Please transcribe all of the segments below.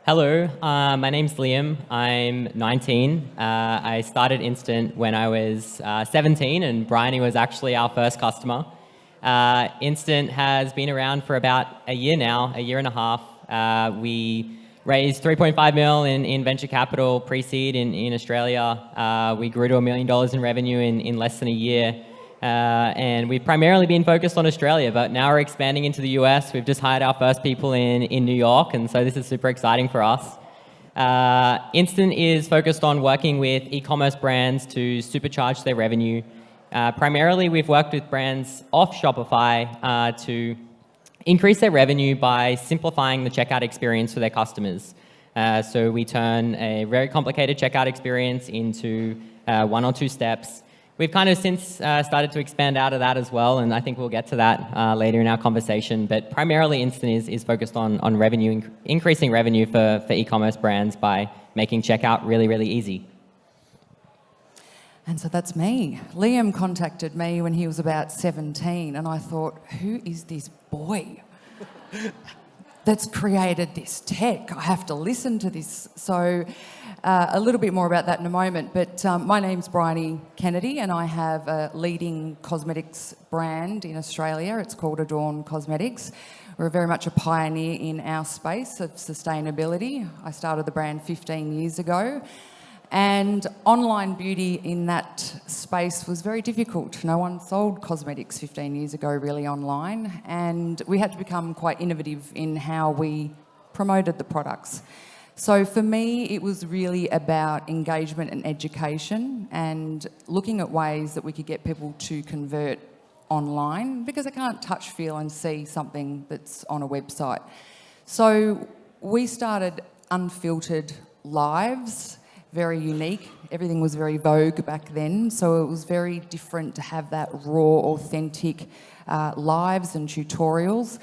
Hello, my name's Liam. I'm 19. I started Instant when I was 17, and Briony was actually our first customer. Instant has been around for about a year now, a year and a half. We raised 3.5 mil in venture capital pre-seed in Australia. We grew to $1 million in revenue in less than a year. And we've primarily been focused on Australia, but now we're expanding into the US. We've just hired our first people in New York, and so this is super exciting for us. Instant is focused on working with e-commerce brands to supercharge their revenue. Primarily, we've worked with brands off Shopify to increase their revenue by simplifying the checkout experience for their customers. So we turn a very complicated checkout experience into 1 or 2 steps. We've kind of since started to expand out of that as well, and I think we'll get to that later in our conversation. But primarily, Instant is focused on revenue, increasing revenue for e-commerce brands by making checkout really, really easy. And so that's me. Liam contacted me when he was about 17, and I thought, who is this boy that's created this tech? I have to listen to this. So a little bit more about that in a moment, but my name's Briony Kennedy, and I have a leading cosmetics brand in Australia. It's called Adorn Cosmetics. We're very much a pioneer in our space of sustainability. I started the brand 15 years ago, and online beauty in that space was very difficult. No one sold cosmetics 15 years ago really online, and we had to become quite innovative in how we promoted the products. So for me, it was really about engagement and education and looking at ways that we could get people to convert online, because they can't touch, feel and see something that's on a website. So we started unfiltered lives, very unique. Everything was very vogue back then, so it was very different to have that raw, authentic lives and tutorials.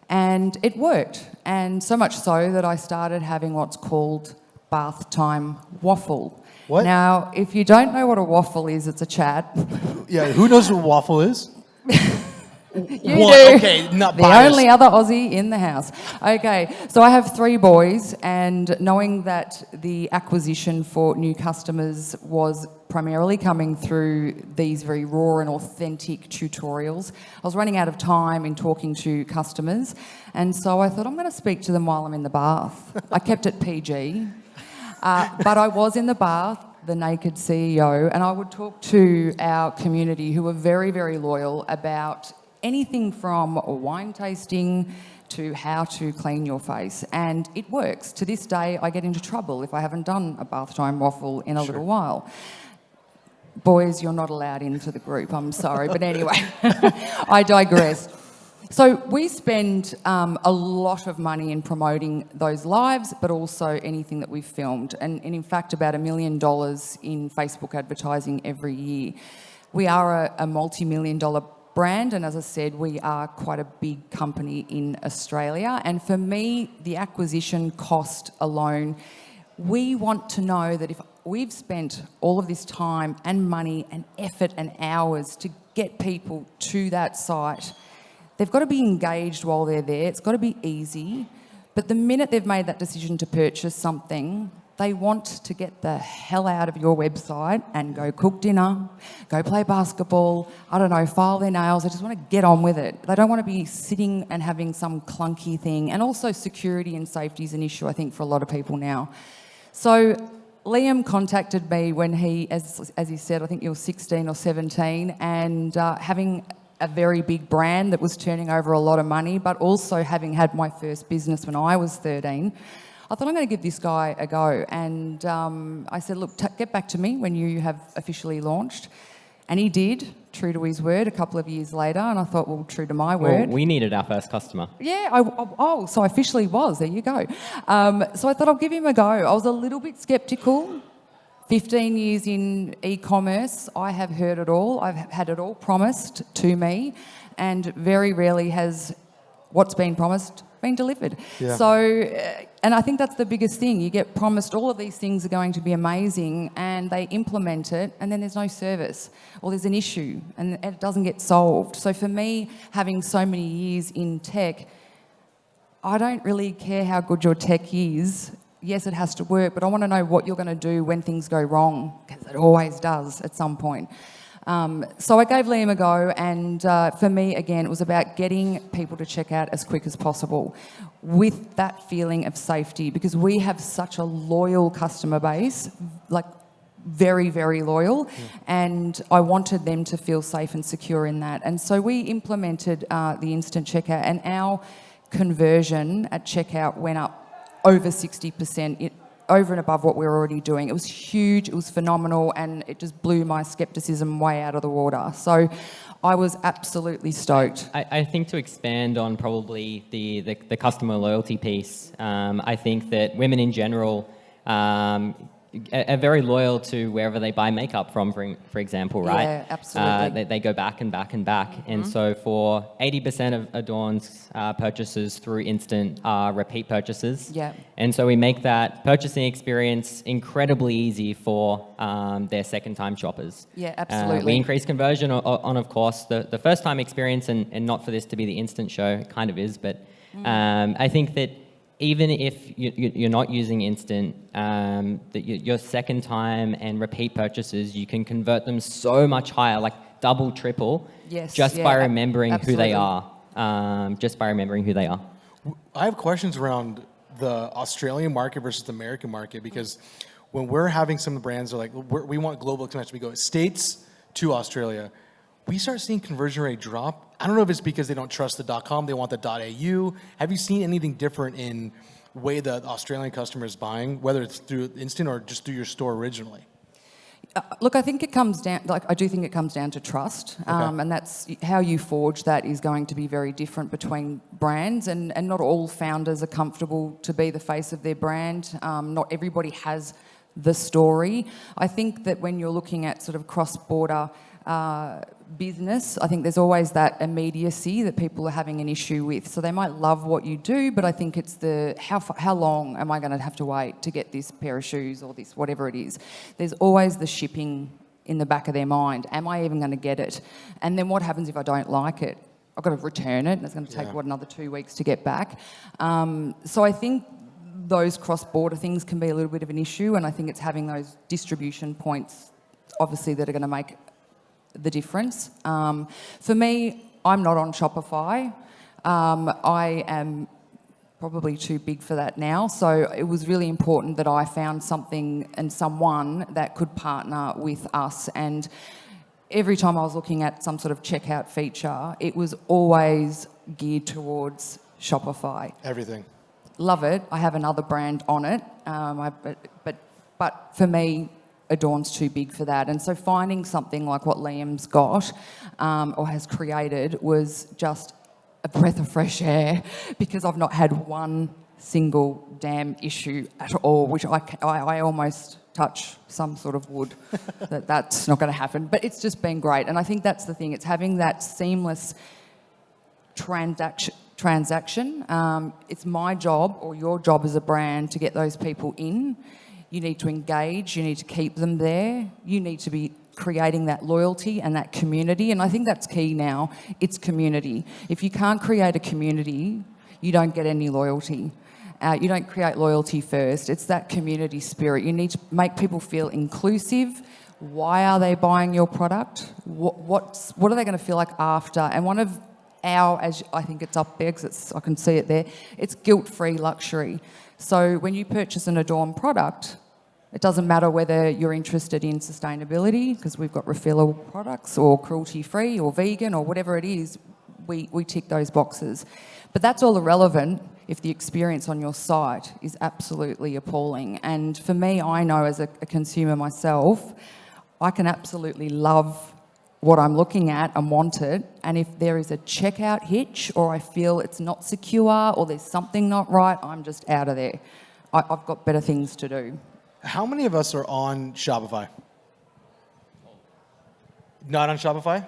And it worked, and so much so that I started having what's called bath time waffle. What? Now, if you don't know what a waffle is, it's a chat. Yeah, who knows what waffle is? You What? do. Okay, not The biased. only other Aussie in the house. Okay, so I have 3 boys, and knowing that the acquisition for new customers was primarily coming through these very raw and authentic tutorials, I was running out of time in talking to customers, and so I thought I'm going to speak to them while I'm in the bath. I kept it PG, but I was in the bath, the naked CEO, and I would talk to our community who were very, very loyal about anything from wine tasting to how to clean your face. And it works. To this day, I get into trouble if I haven't done a bath time waffle in a little while. Boys, you're not allowed into the group, I'm sorry. But anyway, I digress. So we spend a lot of money in promoting those lives, but also anything that we've filmed. And in fact, about $1 million in Facebook advertising every year. We are a multi-million-dollar brand, and as I said, we are quite a big company in Australia. And for me, the acquisition cost alone, we want to know that if we've spent all of this time and money and effort and hours to get people to that site, they've got to be engaged while they're there. It's got to be easy. But the minute they've made that decision to purchase something, they want to get the hell out of your website and go cook dinner, go play basketball, I don't know, file their nails. They just want to get on with it. They don't want to be sitting and having some clunky thing. And also security and safety is an issue, I think, for a lot of people now. So Liam contacted me when he, as he said, I think he was 16 or 17, and having a very big brand that was turning over a lot of money, but also having had my first business when I was 13, I thought I'm going to give this guy a go. And I said, look, get back to me when you have officially launched. And he did, true to his word, a couple of years later. And I thought, well, true to my word. Well, we needed our first customer. Yeah, so I officially was. There you go. So I thought I'll give him a go. I was a little bit sceptical. 15 years in e-commerce, I have heard it all. I've had it all promised to me. And very rarely has what's been promised been delivered. Yeah. So, and I think that's the biggest thing. You get promised all of these things are going to be amazing, and they implement it, and then there's no service, or there's an issue, and it doesn't get solved. So for me, having so many years in tech, I don't really care how good your tech is. yes, it has to work, but I want to know what you're going to do when things go wrong, because it always does at some point. So I gave Liam a go, and for me, again, it was about getting people to check out as quick as possible with that feeling of safety, because we have such a loyal customer base, like very, very loyal, and I wanted them to feel safe and secure in that. And so we implemented the instant checkout, and our conversion at checkout went up over 60%, over and above what we were already doing. It was huge, it was phenomenal, and it just blew my skepticism way out of the water. So I was absolutely stoked. I think to expand on probably the customer loyalty piece, I think that women in general are very loyal to wherever they buy makeup from, for example, right? Yeah, absolutely. They go back and back and back. And so for 80% of Adorn's purchases through Instant are repeat purchases. Yeah. And so we make that purchasing experience incredibly easy for their second-time shoppers. Yeah, absolutely. We increase conversion on, of course, the first-time experience, and not for this to be the Instant show, it kind of is, but I think that even if you're not using Instant, that your second time and repeat purchases, you can convert them so much higher, like double, triple, by remembering who they are. Just by remembering who they are. I have questions around the Australian market versus the American market, because when we're having some of the brands are like, we want global expansion, we go States to Australia, we start seeing conversion rate drop. I don't know if it's because they don't trust the .com, they want the .au. Have you seen anything different in the way the Australian customer is buying, whether it's through Instant or just through your store originally? Look, I think it comes down, I do think it comes down to trust, and that's how you forge that is going to be very different between brands, and not all founders are comfortable to be the face of their brand. Not everybody has the story. I think that when you're looking at sort of cross-border business, I think there's always that immediacy that people are having an issue with. So they might love what you do, but I think it's how long am I going to have to wait to get this pair of shoes or this whatever it is. There's always the shipping in the back of their mind. Am I even going to get it? And then what happens if I don't like it? I've got to return it, and it's going to take another 2 weeks to get back. So I think those cross-border things can be a little bit of an issue, and I think it's having those distribution points, obviously, that are going to make the difference. For me, I'm not on Shopify. I am probably too big for that now, so it was really important that I found something and someone that could partner with us. And every time I was looking at some sort of checkout feature, it was always geared towards Shopify. Everything. Love it. I have another brand on it, but for me, Adorn's too big for that. And so finding something like what Liam's got or has created was just a breath of fresh air, because I've not had one single damn issue at all, which I almost touch some sort of wood that's not going to happen. But it's just been great. And I think that's the thing. It's having that seamless transaction. It's my job or your job as a brand to get those people in. You need to engage, you need to keep them there, you need to be creating that loyalty and that community, and I think that's key now. It's community. If you can't create a community, you don't get any loyalty. You don't create loyalty first. It's that community spirit. You need to make people feel inclusive. Why are they buying your product? What are they going to feel like after? And one of our, as I think it's up there because I can see it there, it's guilt-free luxury. So when you purchase an Adorn product, it doesn't matter whether you're interested in sustainability, because we've got refillable products, or cruelty-free or vegan or whatever it is, we tick those boxes. But that's all irrelevant if the experience on your site is absolutely appalling. And for me, I know as a consumer myself, I can absolutely love what I'm looking at and want it, and if there is a checkout hitch or I feel it's not secure or there's something not right, I'm just out of there. I've got better things to do. How many of us are on Shopify? Not on Shopify?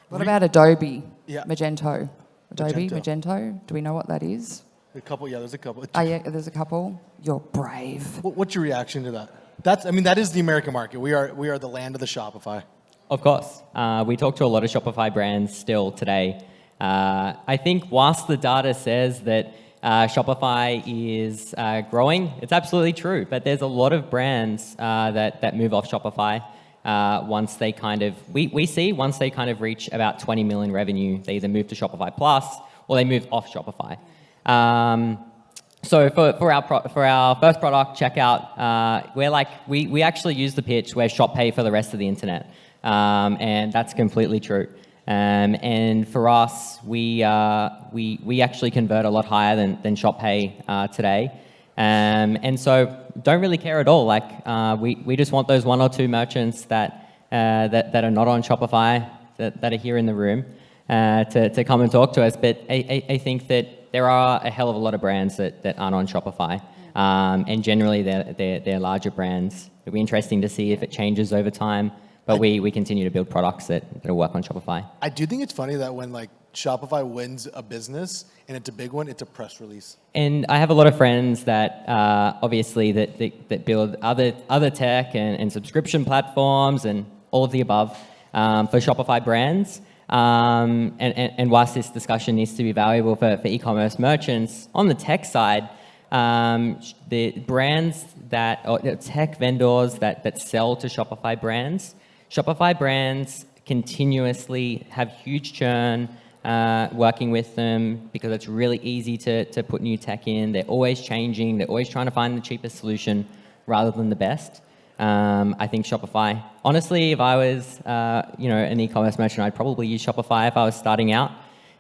What about Adobe? Yeah. Magento. Magento? Do we know what that is? A couple, yeah, there's a couple. Oh, yeah, there's a couple. You're brave. What's your reaction to that? That is the American market. We are the land of the Shopify. Of course. We talk to a lot of Shopify brands still today. I think whilst the data says that Shopify is growing. It's absolutely true, but there's a lot of brands that move off Shopify once they kind of, we see once they kind of reach about 20 million revenue, they either move to Shopify Plus or they move off Shopify. So for our first product, checkout, we actually use the pitch, we're Shop Pay for the rest of the internet, and that's completely true. And for us, we actually convert a lot higher than Shop Pay today, and so don't really care at all. We just want those 1 or 2 merchants that are not on Shopify that are here in the room to come and talk to us. But I think that there are a hell of a lot of brands that aren't on Shopify, and generally they're larger brands. It'll be interesting to see if it changes over time, but we continue to build products that'll work on Shopify. I do think it's funny that when Shopify wins a business and it's a big one, it's a press release. And I have a lot of friends that obviously that build other tech and subscription platforms and all of the above for Shopify brands. And whilst this discussion needs to be valuable for e-commerce merchants, on the tech side, the brands or tech vendors that sell to Shopify brands continuously have huge churn working with them because it's really easy to put new tech in. They're always changing. They're always trying to find the cheapest solution rather than the best. I think Shopify, honestly, if I was an e-commerce merchant, I'd probably use Shopify if I was starting out.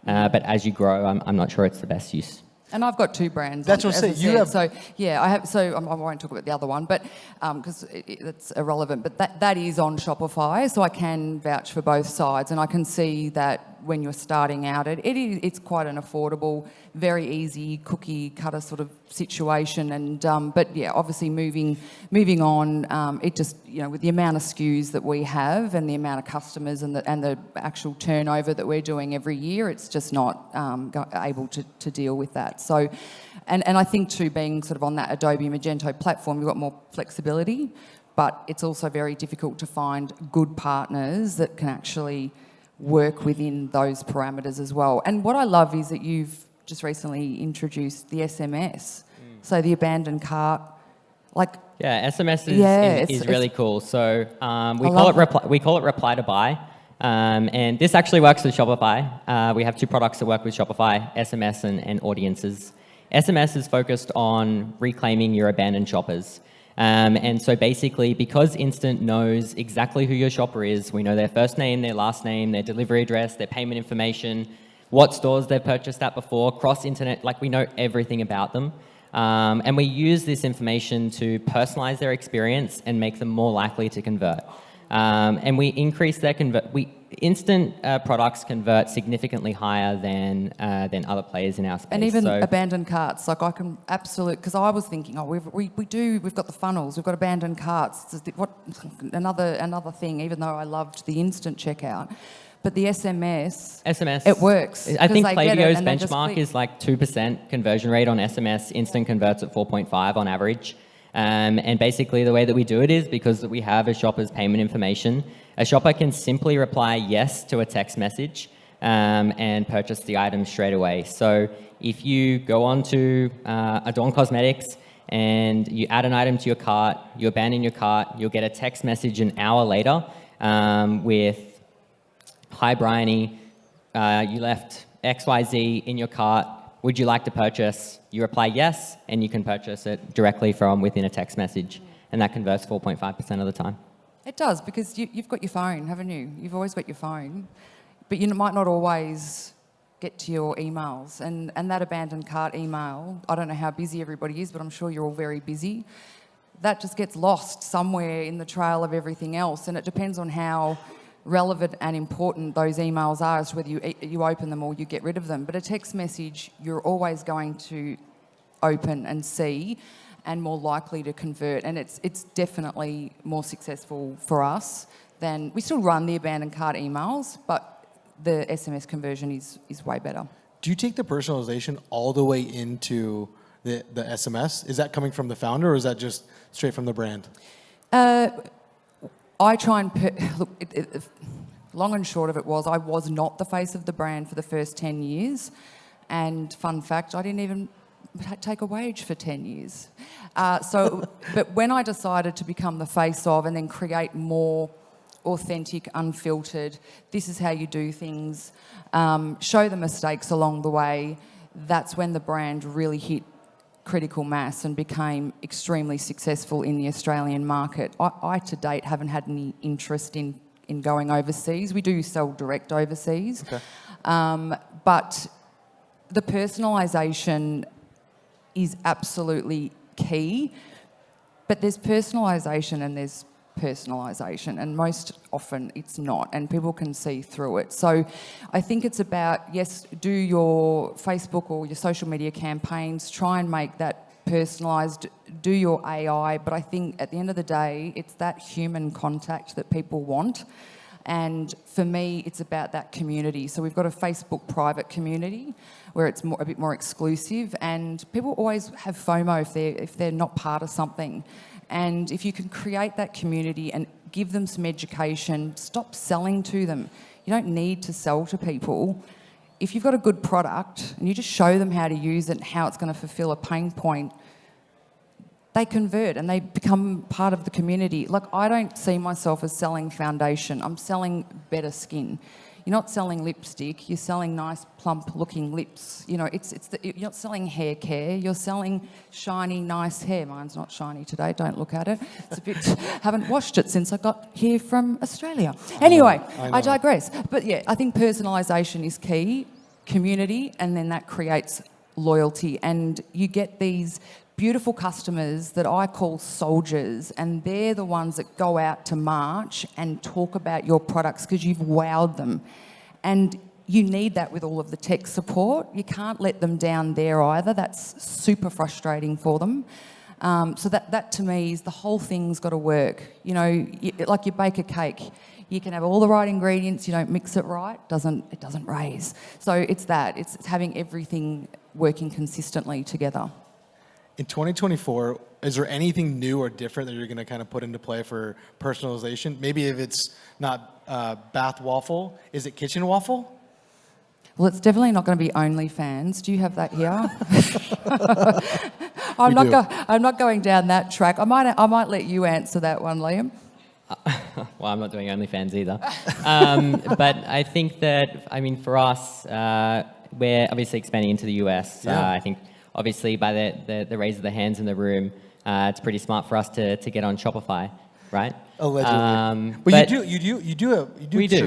But as you grow, I'm not sure it's the best use. And I've got 2 brands. That's what I'm saying. You have... So, yeah, I have. So I won't talk about the other one, but because it's irrelevant. But that is on Shopify, so I can vouch for both sides, and I can see that when you're starting out, it's quite an affordable, very easy cookie cutter sort of situation. And but yeah, obviously moving on, it just with the amount of SKUs that we have and the amount of customers and the actual turnover that we're doing every year, it's just not able to deal with that. So, and I think too, being sort of on that Adobe Magento platform, you've got more flexibility, but it's also very difficult to find good partners that can actually work within those parameters as well. And what I love is that you've just recently introduced the SMS, so the abandoned cart, SMS is really cool. So we call it reply to buy, and this actually works with Shopify. We have 2 products that work with Shopify: SMS and Audiences. SMS is focused on reclaiming your abandoned shoppers. And so basically, because Instant knows exactly who your shopper is, we know their first name, their last name, their delivery address, their payment information, what stores they've purchased at before, cross-internet, we know everything about them. And we use this information to personalize their experience and make them more likely to convert. And we increase their Instant products convert significantly higher than other players in our space. And even abandoned carts, I can because I was thinking, we've got the funnels, we've got abandoned carts. What another thing? Even though I loved the instant checkout, but the SMS, it works. I think Klaviyo's benchmark is 2% conversion rate on SMS. Instant converts at 4.5 on average. And basically the way that we do it is because we have a shopper's payment information. A shopper can simply reply yes to a text message and purchase the item straight away. So if you go on to Adorn Cosmetics and you add an item to your cart, you abandon your cart, you'll get a text message an hour later with, "Hi Briony, you left XYZ in your cart. Would you like to purchase?" You reply yes, and you can purchase it directly from within a text message. And that converts 4.5% of the time. It does, because you've got your phone, haven't you? You've always got your phone. But you might not always get to your emails. And that abandoned cart email, I don't know how busy everybody is, but I'm sure you're all very busy. That just gets lost somewhere in the trail of everything else. And it depends on how relevant and important those emails are as to whether you open them or you get rid of them. But a text message, you're always going to open and see and more likely to convert. And it's definitely more successful for us than... We still run the abandoned cart emails, but the SMS conversion is way better. Do you take the personalization all the way into the SMS? Is that coming from the founder or is that just straight from the brand? I try and... long and short of it was, I was not the face of the brand for the first 10 years. And fun fact, I didn't even take a wage for 10 years. But when I decided to become the face of and then create more authentic, unfiltered, this is how you do things, show the mistakes along the way, that's when the brand really hit critical mass and became extremely successful in the Australian market. I to date haven't had any interest in going overseas. We do sell direct overseas. Okay. But the personalisation is absolutely key. But there's personalisation and there's personalisation, and most often it's not, and people can see through it. So I think it's about, yes, do your Facebook or your social media campaigns, try and make that personalised, do your AI, but I think at the end of the day, it's that human contact that people want. And for me, it's about that community. So we've got a Facebook private community where it's a bit more exclusive, and people always have FOMO if they're not part of something. And if you can create that community and give them some education, stop selling to them. You don't need to sell to people. If you've got a good product and you just show them how to use it and how it's going to fulfill a pain point, they convert and they become part of the community. Like, I don't see myself as selling foundation. I'm selling better skin. You're not selling lipstick, you're selling nice, plump-looking lips. You know, you're not selling hair care, you're selling shiny, nice hair. Mine's not shiny today, don't look at it. It's a bit... haven't washed it since I got here from Australia. Anyway, I digress. But yeah, I think personalisation is key, community, and then that creates loyalty. And you get these beautiful customers that I call soldiers, and they're the ones that go out to march and talk about your products because you've wowed them. And you need that with all of the tech support. You can't let them down there either. That's super frustrating for them. So that to me is the whole thing's got to work. You know, like you bake a cake. You can have all the right ingredients, you don't mix it right, it doesn't raise. So it's having everything working consistently together. In 2024, is there anything new or different that you're going to kind of put into play for personalization? Maybe if it's not bath waffle, is it kitchen waffle? Well, it's definitely not going to be OnlyFans. Do you have that here? I'm not going down that track. I might let you answer that one, Liam. Well, I'm not doing OnlyFans either. But I think that, I mean, for us, we're obviously expanding into the US. Yeah. I think, obviously, by the raise of the hands in the room, it's pretty smart for us to get on Shopify, right? Allegedly. But you do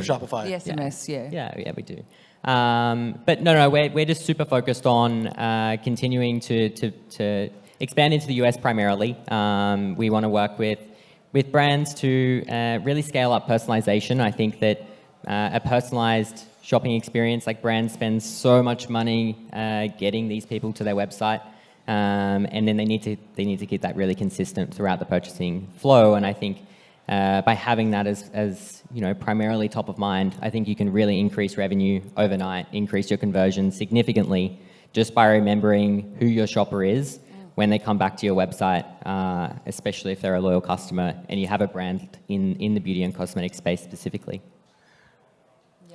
Shopify. The SMS, yeah. Yeah, we do. But no, we're just super focused on continuing to expand into the US primarily. We want to work with brands to really scale up personalization. I think that a personalized shopping experience, like brands spend so much money getting these people to their website, and then they need to keep that really consistent throughout the purchasing flow. And I think by having that as you know, primarily top of mind, I think you can really increase revenue overnight, increase your conversion significantly just by remembering who your shopper is when they come back to your website, especially if they're a loyal customer and you have a brand in the beauty and cosmetic space specifically.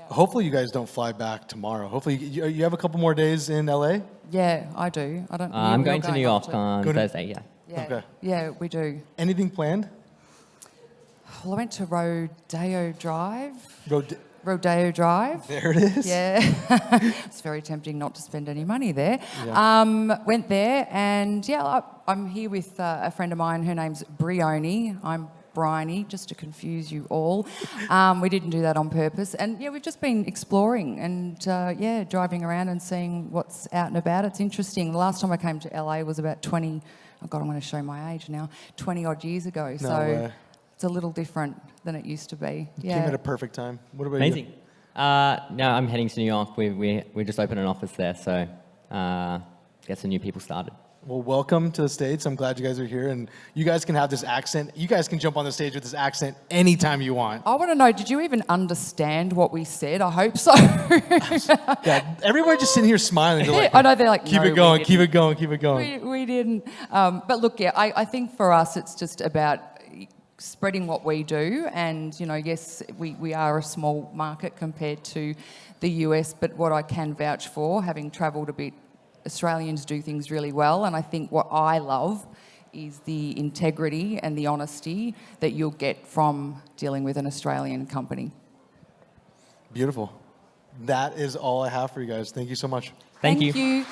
Hopefully you guys don't fly back tomorrow. Hopefully you have a couple more days in LA? Yeah, I do. I don't. I'm going to New York on Thursday, yeah. Yeah. Okay. Yeah, we do. Anything planned? Well, I went to Rodeo Drive. Rodeo Drive. There it is. Yeah. It's very tempting not to spend any money there. Yeah. Went there, and yeah, I'm here with a friend of mine. Her name's Briony. I'm Briony, just to confuse you all. We didn't do that on purpose. And yeah, we've just been exploring and driving around and seeing what's out and about. It's interesting. The last time I came to LA was about 20, oh God, I'm going to show my age now, 20 odd years ago. No way. It's a little different than it used to be. You came at a perfect time. What about Amazing. you? No, I'm heading to New York. We just opened an office there, so get some new people started. Well, welcome to the States. I'm glad you guys are here, and you guys can have this accent. You guys can jump on the stage with this accent anytime you want. I want to know, did you even understand what we said? I hope so. Yeah, everybody just sitting here smiling. They're like, I know, they're like, keep it going, keep it going, keep it going. We didn't. But look, yeah, I think for us it's just about spreading what we do, and you know, yes, we are a small market compared to the US, but what I can vouch for, having travelled a bit Australians do things really well, and I think what I love is the integrity and the honesty that you'll get from dealing with an Australian company. Beautiful. That is all I have for you guys. Thank you so much. Thank you. you.